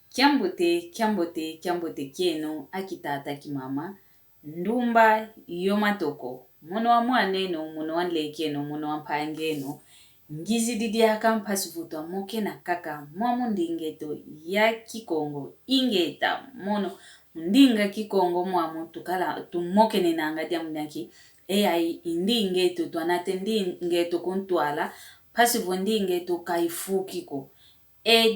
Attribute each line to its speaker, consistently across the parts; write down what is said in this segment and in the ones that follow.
Speaker 1: Kiambote kieno akitata kimama ndumba yomatoko mono wa mwaneno mono wa lekeno mono wa pangeno ngizi didi akampasi vuto moke na kaka mwamu ndingeto ya kikongo ingeta mono ndinga kikongo mwamu tukala tumoke nenanga diamudaki ai indingeto twanate ndingeto kontwala pasi vondingeto kaifukiko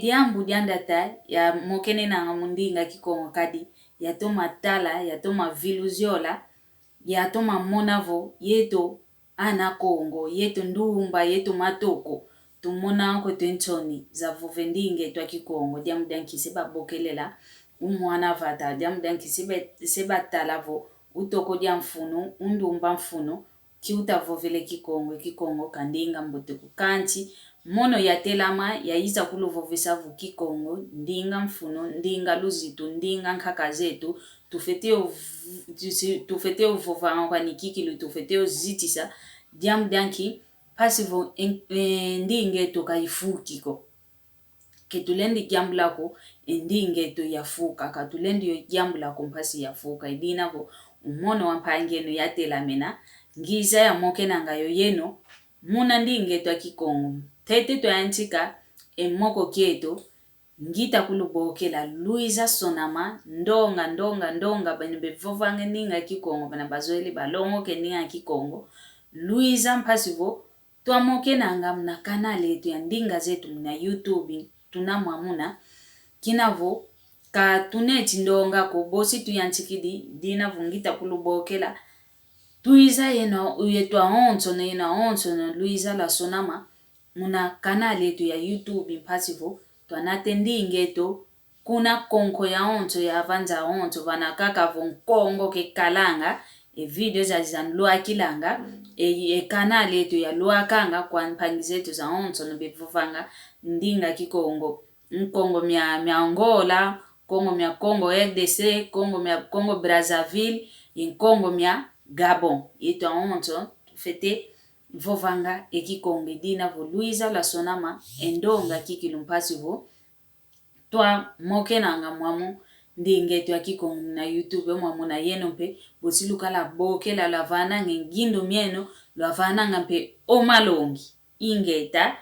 Speaker 1: diambu diandata ya mokene na mundinga kikongo kadi ya toma tala ya toma viluziola ya toma monavo yeto ana kongo yeto ndumba yeto matoko tumona ko tenchoni za vovendinge twa kikongo diambu danki seba bokelela umwana vata diambu danki seba talavo utoko dia mfuno undumba mfuno kiuta vovele kikongo kandinga mboteko kanti mono ya telama ya iza kulovovesavu kikongo ndinga mfuno ndinga luzito ndinga nkaka zetu tufete uvovanga kwa nikikilu tufete zitisa diam danki pasivo ndinge toka ifukiko ketulendi jambu lako ndinge to yafuka katulendi yo jambu lako mpasi yafuka idinavo umono wampangeno ya telamena ngiza ya moke nangayo yeno muna ndinge to kikongo tete to antika moko kieto ngita kulubokela Luisa Sonama ndonga bane bevovanga ninga kikongo bana bazoeli balongo ke ninga kikongo Luisa mpasivo twamoke nanga mna kanale yetu ya ndinga zetu mna YouTube tunamwamuna kinavo ka tuneti ndonga ko bosi tuyantikidi dina vungita kulubokela Luisa yena uyetwa onso na Luisa la Sonama muna kanale yetu ya YouTube mpasivo twanate ndingeto kuna konko ya onto ya vanza onto vana kaka vonkongo ke kalanga videos za lua kilanga kanale yetu ya lua kanga kwa mpangizetu za onto no bevuvanga ndinga kikongo Kongo mia Angola, Kongo mia Kongo RDC, Kongo mia Kongo Brazzaville, Kongo mia Gabon. Yetu onto fete vovanga kikongo dina vo Luisa la Sonama endonga kikilumpasi vo twa moke nanga mwamu ndinge twa kikongo na YouTube mwamu na yenompe bosiluka la boke la lavana ngindo mieno lavana ngampe omalongi ingeta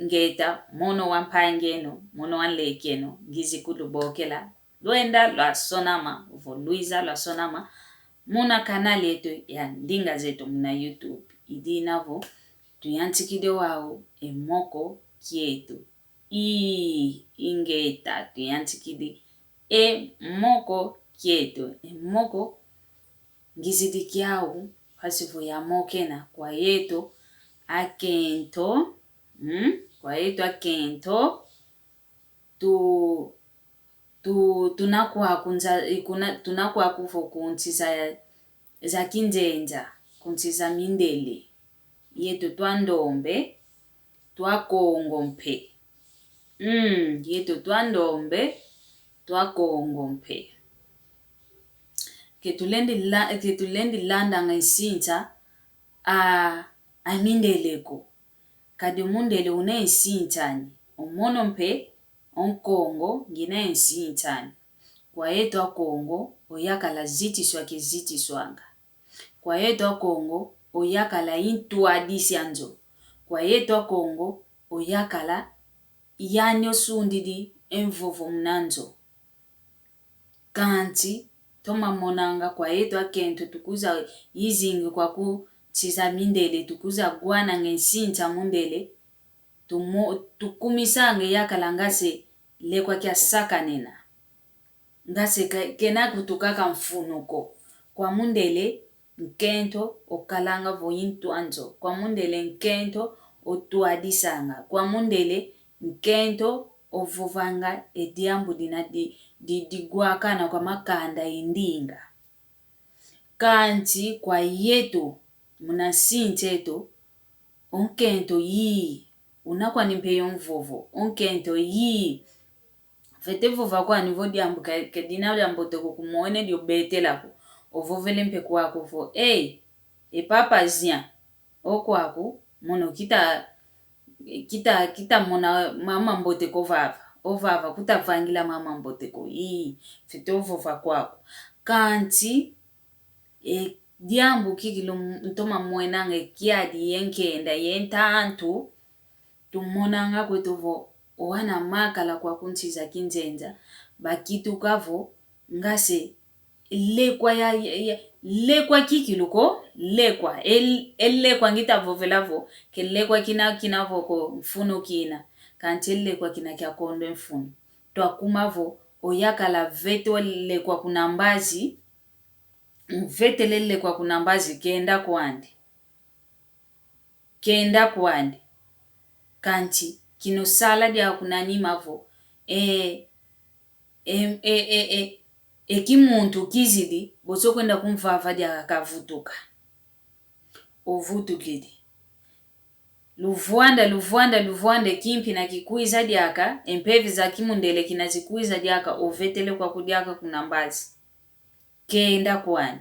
Speaker 1: ngeta mono wampangeno mono wanlekeno gizi kulubokela Luenda la Sonama vo Luisa la Sonama muna kanali yetu ya ndinga zetu mna YouTube idinavo tuyantikide wao moko kietu ingeta tuyantikide moko kietu moko gizidikiao pasivo ya mokena kwa yetu akento tunakuwa kufo kunti za kinjenja kunti za mindele yetu twandombe twakongo mpe yetu twandombe twakongo mpe ketulendi landa ngaisinta amindeleko kadi mundele unaisintani omono mpe onkongo ngina insintani kwa yetu akongo oyakala zitiswanga kwa yetu akongo oyakala intuadisi anzo kwa yetu akongo oyakala yanyo sundidi envovo mnanzo kanti toma monanga kwa yetu akento tukuza yizingi kwa ku tiza mindele tukuza guana ngensinta mundele tukumisange yakala ngase lekwa kya sakanena ngase kena kutukaka mfunuko kwa mundele nkento okalanga voyintu anzo kwa mundele nkento otuadisanga kwa mundele nkento ovuvanga ediambu digwakana kwa makanda indinga kanti kwa yetu muna sinteto onkento unakwa nimpeyo mvovo onkento fete vova kwa nivo diambu kedina diambote kukumone dio betelako ovovele mpe kwako vo papa zia okwako mono kita mona mama mbote kovava ovava kutavangila mama mboteko fete ovova kwako. Kanti diambu kikilo ntoma mwenange kiadi yenkenda yentantu tumonanga kwetovo owana makala kwa kunchiza kinjenja bakitukavo ngase lekwa kikiluko lekwa lekwa ngitavovelavo ke lekwa kinavo ko mfuno kina kanti lekwa kina kya kondo mfuno twakumavo oyakala veto lekwa kunambazi vetelele kwa kunambazi kenda kwandi kanti kino sala dia kunanimavo kimuntu kizidi boso kwenda kumvava dia kavutuka ovutukidi luvwanda kimpi na kikuiza diaka empevi za kimundele kinazikuiza diaka ovetele kwa kudiaka kunambazi kenda kwani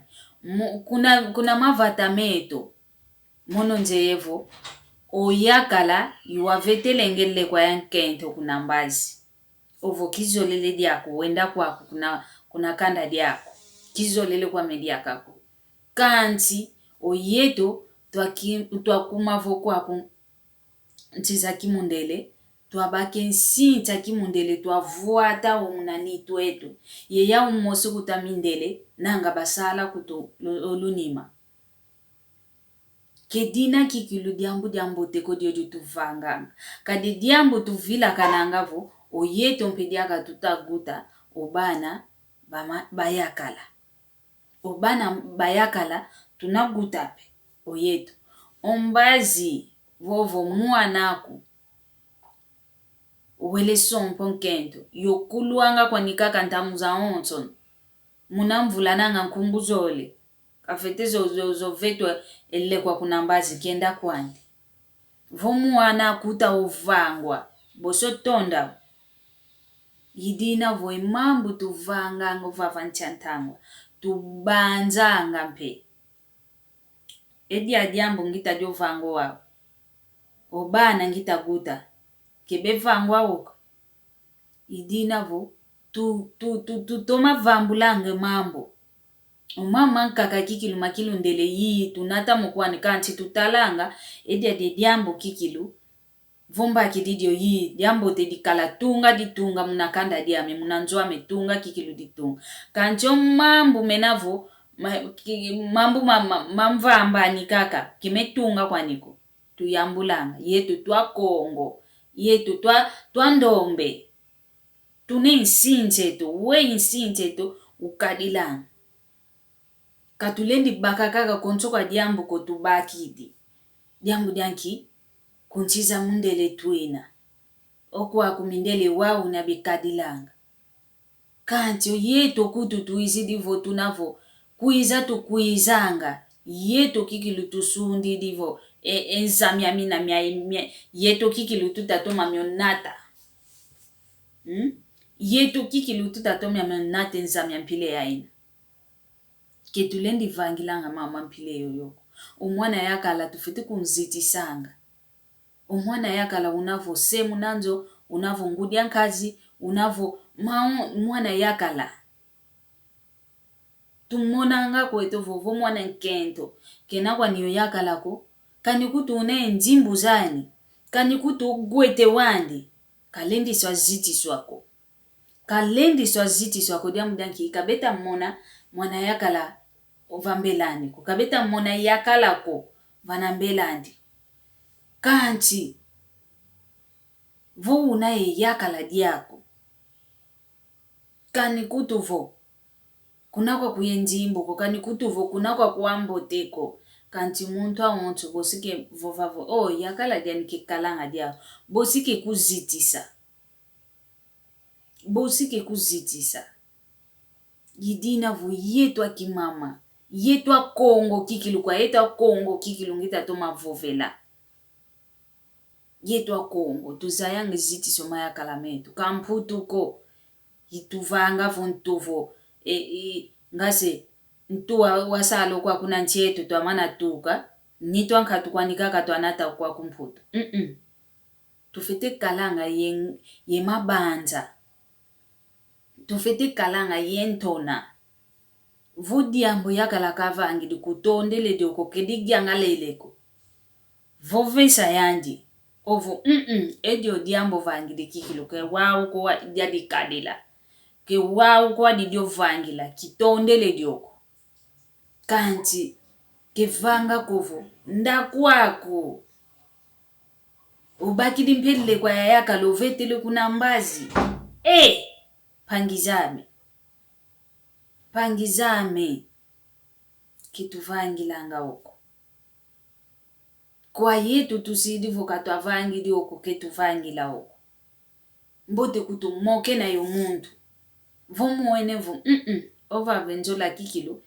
Speaker 1: kuna mavatameto mono njeevo oyakala yuwavetelengele kwa yankento kunambazi ovo kizolele diako wenda kwako kuna kanda diako kizolele kwa mediakako kanti oyeto twakumavo kwako nchiza kimundele twabake nsinta kimundele twavuata omunanitu etu yeya umosi kutamindele nanga basala kuto olunima kedina kikilu diambu teko dioju tuvanga kadi diambu tuvila kanangavo oyeto mpediaka tutaguta obana bayakala tunagutape oyeto ombazi vovo muanaku wele sompo nkento yokuluanga kwa nikaka ntamu za onson munamvulananga nkumbuzole kafete zo vetwa ele kwa kunambazi kenda kwandi vomuanaku uvangwa boso tonda yidina vo mambu tuvanga ngova nchantangwa tubanzanga mpe edi adiambo ngita jovango wao obana ngita guta kebe vangwa uko idina vo toma vambulange mambo umama nkaka kikilu makilu ndele tunata mukwani kanti tutalanga edi adiambo kikilu vomba kididio diambo te dikala ditunga munakanda diame munanzwa metunga kikilu ditunga kancho mambu menavo mambu mamvamba nikaka kimetunga kwaniko tuyambulanga yetu twa Kongo yetu twa ndombe tune insinchetu ukadilanga katulendi bakakaka koncho kwa diambo kotubakidi diambo dianki kunchiza mundele twina okwa kumindele wao nabikadilanga kanti yeto kutu tuizidi vo tunavo kuiza tukuizanga yeto kikilu tusundi divo enzamia mina mia yeto kikilu tutatoma mionata yeto kikilu tutatoma mionata enzamia mpile yaina ketulendi vangilanga mama mpile yoyoko umwana yakala tufiti kunziti sanga umwana yakala unavo semu nanzo unavo ngudia nkazi unavo mwana yakala tumonanga kweto vovo mwana nkento kenakwa niyo yakala ko kanikutu une njimbu zani kanikutu gwete wandi kalendi swaziti swako diamu danki kabeta mwana yakala ovambelani ko kabeta mwana yakala ko vanambelandi kanti vo unaye yakala diako kanikutu vo kunakwa kuyenjimbo ko kanikutu vo kunakwa kuamboteko kanti muntu awonto bosike vovavo yakala diani kikalanga dia bosike kuzitisa yidina vo yetwa kimama yetwa Kongo kikilu kwa yetwa Kongo kikilu ngita toma vovela yetwa Kongo tuzayange zitiso maya kalametu kamputuko ituvanga vontovo ngase ntuwa wasalo kwa kuna nchetu twamana tuka nitwa nkatu kwanikaka twanata kwa kumputu tufete kalanga ye mabanza, tufete kalanga yentona. Vodiambo yakala kavangi di kutondele di okokedi gyangaleleko. Vovesa yandi. Ovo edi odiambo vangi di kikilo ke wau kwa yadi kadila. Ke wau kwa di dio vangila kitondele dioko. Kanti ke vanga kovo ndakwako. Ubaki di mpele kwa yayaka lovetele kunambazi. Pangizame kituvangilanga oko. Kwa yetu tusidi vokatu avangili oko ketuvangila oko. Mbote kutu moke na yo mundu. Vomuene vo ova venzola kikilo.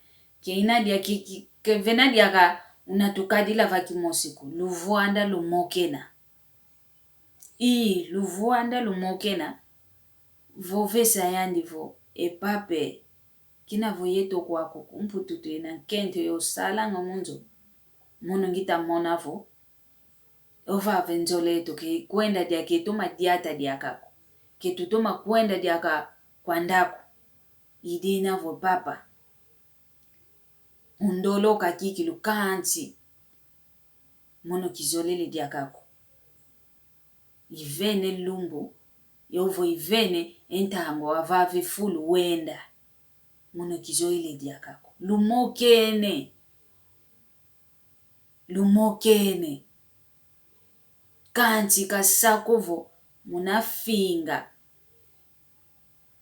Speaker 1: Ke venadia ka unatukadila vakimosiku. Luvuanda lumokena. Luvuanda lumokena. Vovesa yandi vo epape. Kina voyeto kwa kuku mpututu ina kente yo salanga munzo. Mono ngita mona vo. Ova venzoleto ke kuenda dia ketuma diata diakako. Ketutuma kuenda diaka kwa ndaku. Idina vo papa. Undolo kakikilu kanti. Mono kizolele diakako. Ivene lumbu. Yovo ivene entango avave fulu wenda. Mono kizoile diakako. Lumokene. Kanti kasakovo. Munafinga.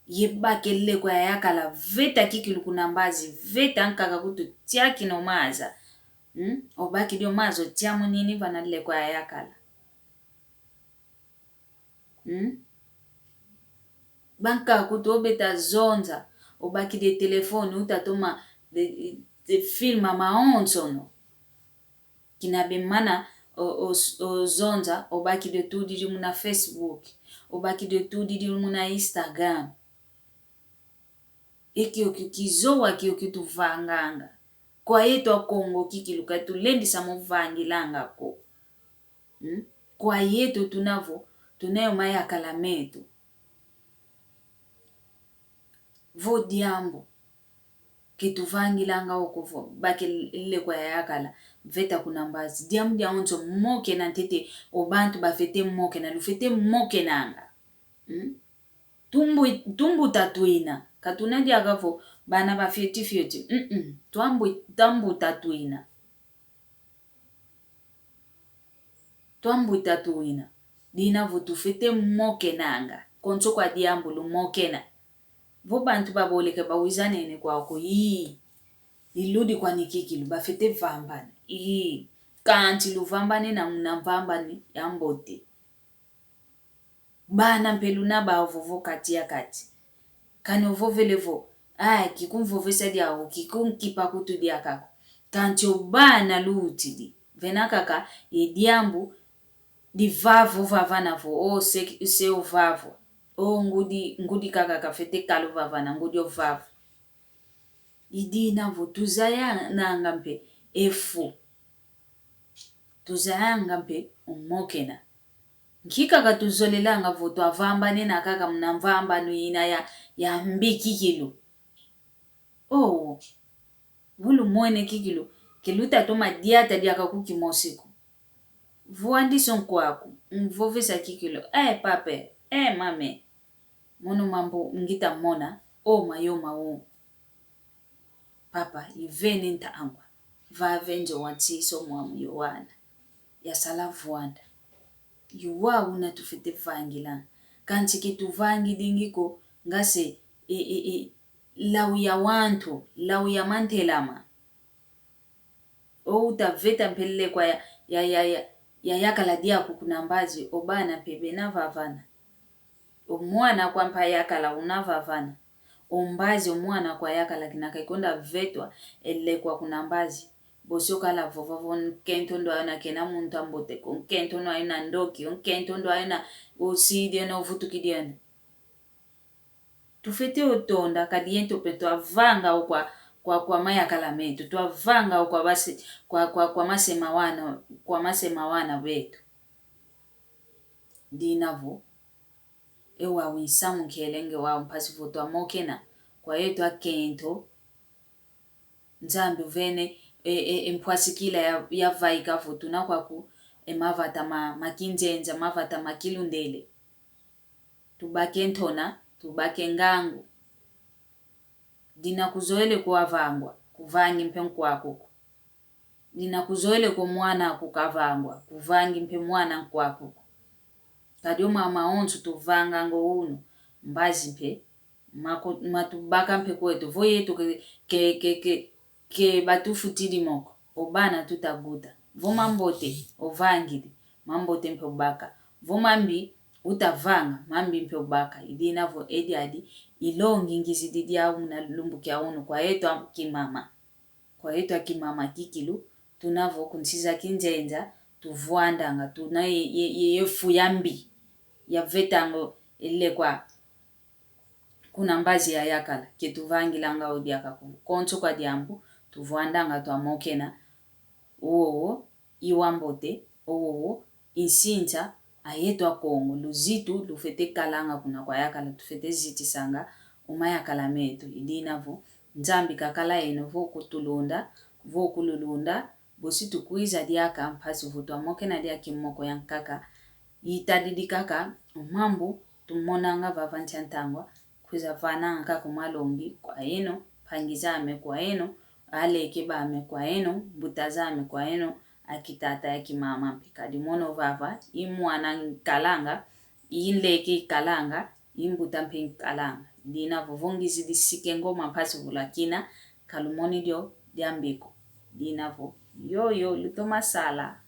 Speaker 1: Yebakele kwa yakala. Veta kikilu kunambazi. Veta nkaka kutu tiaki no maza. Obaki dio mazo tiamu nini vanale kwa yakala. Banka kutu obeta zonza. Obaki de telefoni utatoma de filma maonsono. Kinabe mana o zonza. Obaki de tu didi muna Facebook. Obaki de tu didi muna Instagram. Eki kizowa kitu vanganga. Kwa yetu wa Kongo kikiluka tu lendi samu vangilanga ko. Kwa yetu tunavo. Tunayo maya kalametu. Vodiambo. Kitu vangilanga okovo. Baki ile kwa yakala. Veta kunambazi. Diamu dia onzo moke na tete. Obantu ba fete moke na. Lufete moke nanga. Tumbu tatuina. Katuna dia gafo. Bana ba fieti. Tumbu tatuina. Tumbu tatuina. Dina votu fete moke nanga. Konso kwa diambu lu moke na. Vo bantu baboleke ba wizanene kwa oko. Iludi kwa nikikilu. Ba fete vambani. Kanti lu vambani na mnavambani ya mbote. Bana mpelu na ba vovo katia kati. Kano vovelevo. Kikumvovesa diago. Kikumkipa kutu diakako. Kanti obana luutidi. Venakaka diambu. Di vavo vavana vo. Se o vavo. Ngudi kaka kafete kalu vavana. Ngudi o vavo. Idina vo. Tuzaya na ngampe. Efo. Tuzaya ngampe. Umokena. Nkika katuzolela nga vo. Tuavamba nena kaka mnavamba nuina ya mbi kikilu. Vulu mwene kikilu. Keluta toma diata diaka kukimosiku. Vuandi son kwaku. Mvovesa kikilu. Pape. Mame. Mono mambo ngita mona. Mayo. Papa, ivene nta angwa. Vavenjo wansiso mwamu yowana. Yasala vuanda. Yuwa una tufete vangilanga. Kanti kitu vangi dingiko. Ngase. Lau ya wantu. Lau ya mantelama. Utaveta mpele kwa ya yakala dia kukunambazi. Obana pebe na vavana. Omwana kwa mpa yakala unavavana. Ombazi omwana kwa yakala kinakaikonda vetwa. Ele kwa kunambazi. Bosoka la vovovo nkentondo ayona kena muntamboteko. Nkentondo ayona ndoki. Nkentondo ayona usidi na uvutu kidiana. Tufete otonda kadiento peto avanga kwa maya kalametu. Tuavanga kwa masema wana wetu. dinavo ewa winsamu kelenge wa mpasi voto amokena kwa yetu akento nzambi vene empwasikila ya vaika voto na kwaku emavata makinzenza mavata makilundele tubake ntona tubake ngangu dina kuzoele kuavangwa kuvangi mpe nkwako dina kuzoele kwa mwana kukavangwa kuvangi mpe mwana nkwako kadio mama onsu tuvanga ngo uno mbazi mpe matubaka mpe kwetu voyetu ke batufutili moko obana tutaguta voma mbote ovangili mambote mpe ubaka voma mbi utavanga mambi mpe ubaka idina vo adi ilongi ngizididi ya una lumbu kia unu kwa yetu akimama kikilu tunavo kunsiza kinzenza tuvuandanga tuna yefu yambi ya vetango ile kwa kuna mbazi ya yakala ketuvangilanga odiaka konso kwa diambu tuvuandanga tuamokena iwambote insinta ayetu akongo luzitu lufete kalanga kuna kwa yakala tufete ziti sanga umayakala metu idinavo nzambi kakala eno vokululunda bosi tukuiza diaka mpasi vutu amokena dia kimoko yankaka itadidi kaka umambu tumonanga vavantia ntangwa kuza vananga kako malongi kwa eno pangizame kwa eno aleke bame kwa eno butazame kwa eno akitata ya kimama mpika dimono vava imwana kalanga inleke kalanga imbuta mpe kalanga dina vovongi zidi sike ngoma mpasi vulakina kalumoni dio diambiko dina vo yo lutoma sala